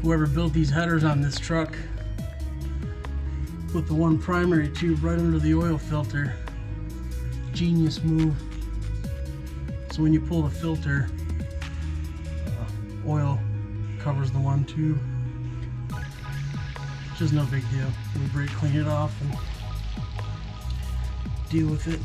Whoever built these headers on this truck put the one primary tube right under the oil filter. Genius move. So when you pull the filter, oil covers the one tube. Just no big deal. We brake clean it off and deal with it.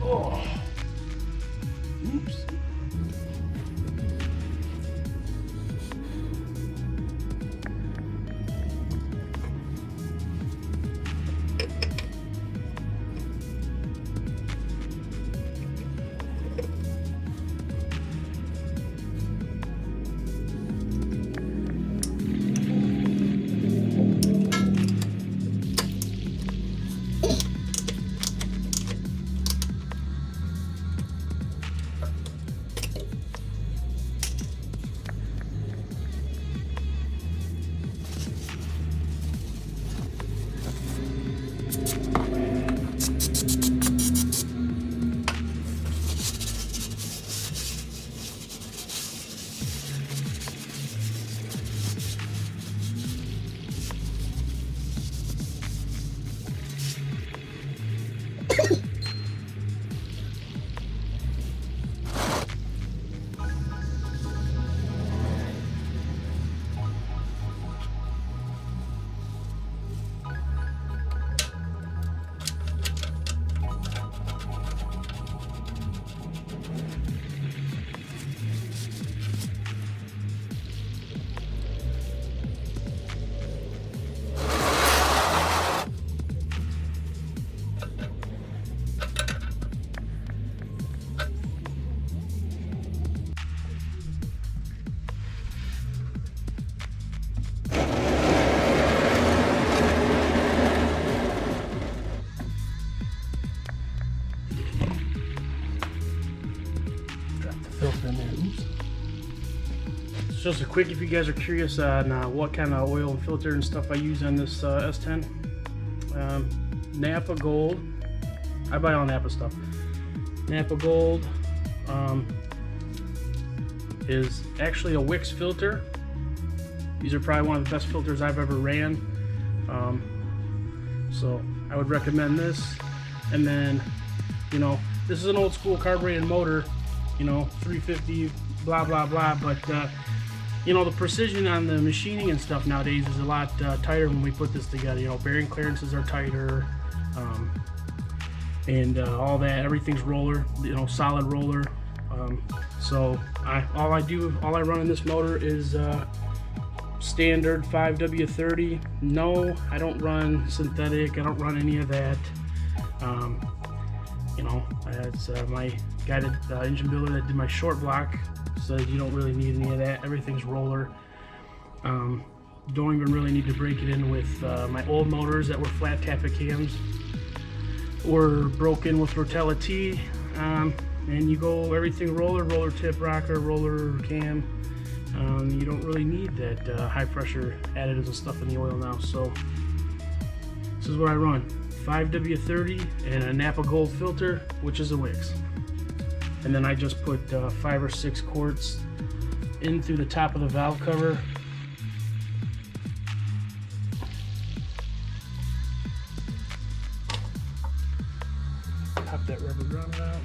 Oh, oops. Filter in there. Oops. It's just a quick, if you guys are curious on what kind of oil and filter and stuff I use on this S10. Napa Gold. I buy all Napa stuff. Napa Gold is actually a Wix filter. These are probably one of the best filters I've ever ran. So I would recommend this. And then, you know, this is an old school carbureted motor, you know, 350, blah, blah, blah. But, you know, the precision on the machining and stuff nowadays is a lot tighter when we put this together. You know, bearing clearances are tighter, and all that. Everything's roller, you know, solid roller. So all I run in this motor is standard 5W30. No, I don't run synthetic. I don't run any of that. You know, it's my guy that engine builder that did my short block said you don't really need any of that. Everything's roller. Don't even really need to break it in with my old motors that were flat tappet cams or broken with Rotella T. And you go everything roller tip, rocker, roller cam. You don't really need that high pressure additives and stuff in the oil now. So this is what I run: 5W30 and a Napa Gold filter, which is a Wix. And then I just put 5 or 6 quarts in through the top of the valve cover pop that rubber ground out.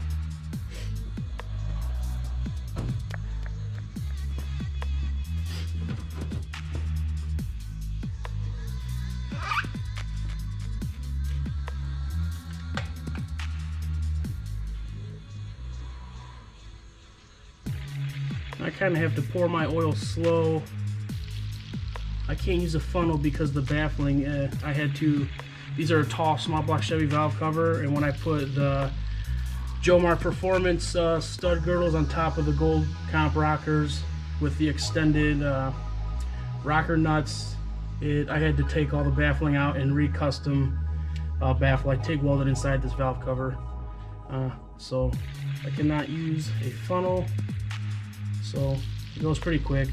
I kind of have to pour my oil slow. I can't use a funnel because the baffling, I had to, these are a tall small block Chevy valve cover, and when I put the Jomar Performance stud girdles on top of the gold comp rockers with the extended rocker nuts, I had to take all the baffling out and re-custom baffle. I TIG welded inside this valve cover, so I cannot use a funnel, so it goes pretty quick.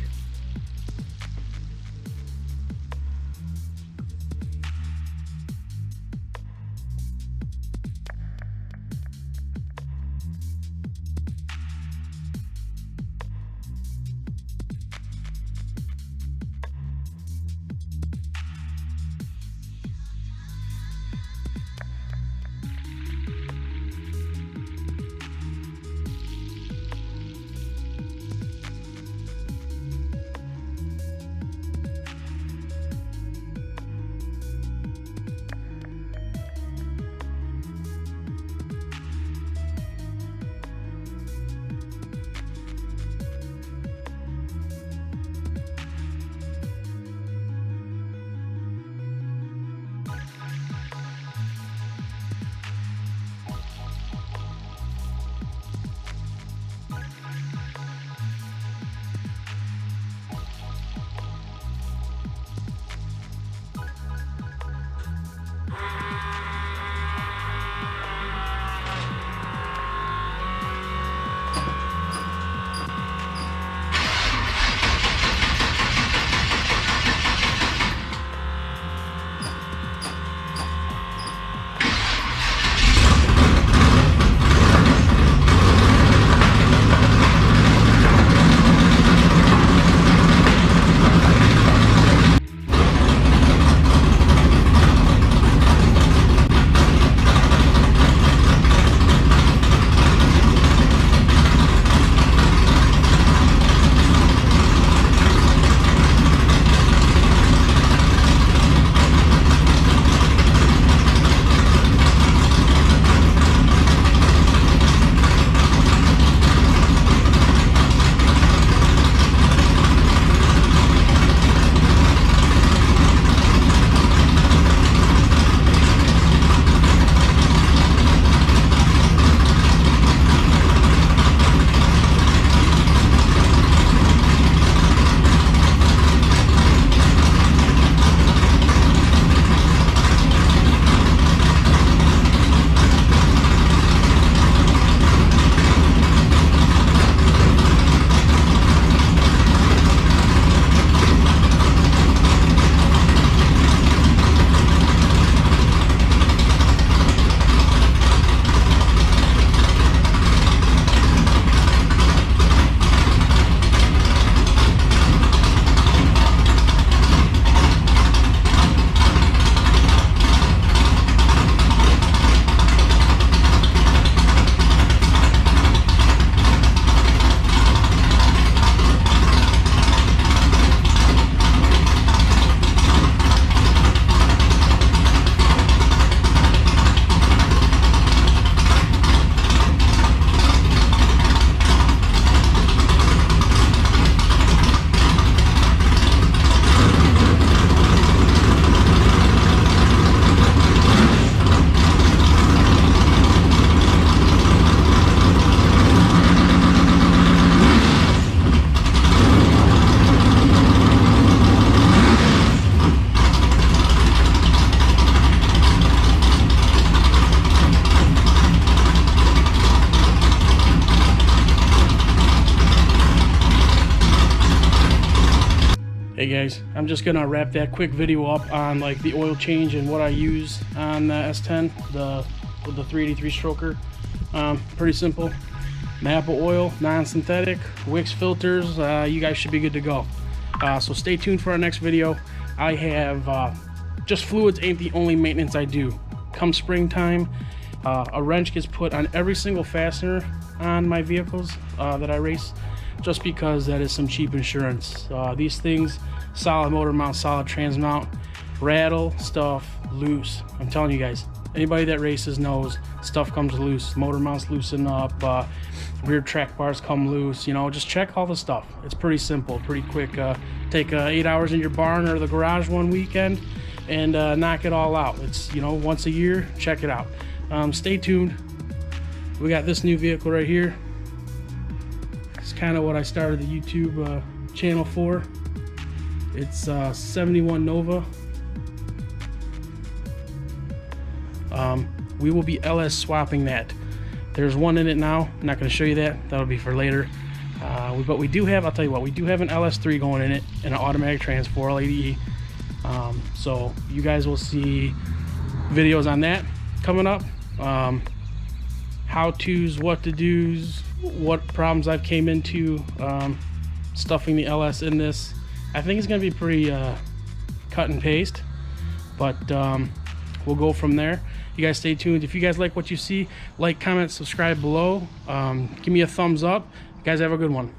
Hey guys, I'm just gonna wrap that quick video up on like the oil change and what I use on the S10, the 383 stroker. Pretty simple. Napa oil, non-synthetic, Wix filters. You guys should be good to go. So stay tuned for our next video. I have just fluids ain't the only maintenance I do. Come springtime, A wrench gets put on every single fastener on my vehicles that I race, just because that is some cheap insurance. These things, solid motor mount, solid trans mount, rattle stuff loose. I'm telling you guys, anybody that races knows stuff comes loose. Motor mounts loosen up, rear track bars come loose. You know, just check all the stuff. It's pretty simple, pretty quick. Take 8 hours in your barn or the garage one weekend and knock it all out. It's, you know, once a year, check it out. Stay tuned. We got this new vehicle right here. It's kind of what I started the YouTube channel for. It's 71 Nova. We will be LS swapping that. There's one in it now. I'm not going to show you that. That'll be for later. But we do have, I'll tell you what, we do have an LS3 going in it, and an automatic trans 480E. So you guys will see videos on that coming up. How-tos, what to do's, what problems I've came into stuffing the LS in this. I think it's going to be pretty cut and paste, but we'll go from there. You guys stay tuned. If you guys like what you see, like, comment, subscribe below. Give me a thumbs up. You guys have a good one.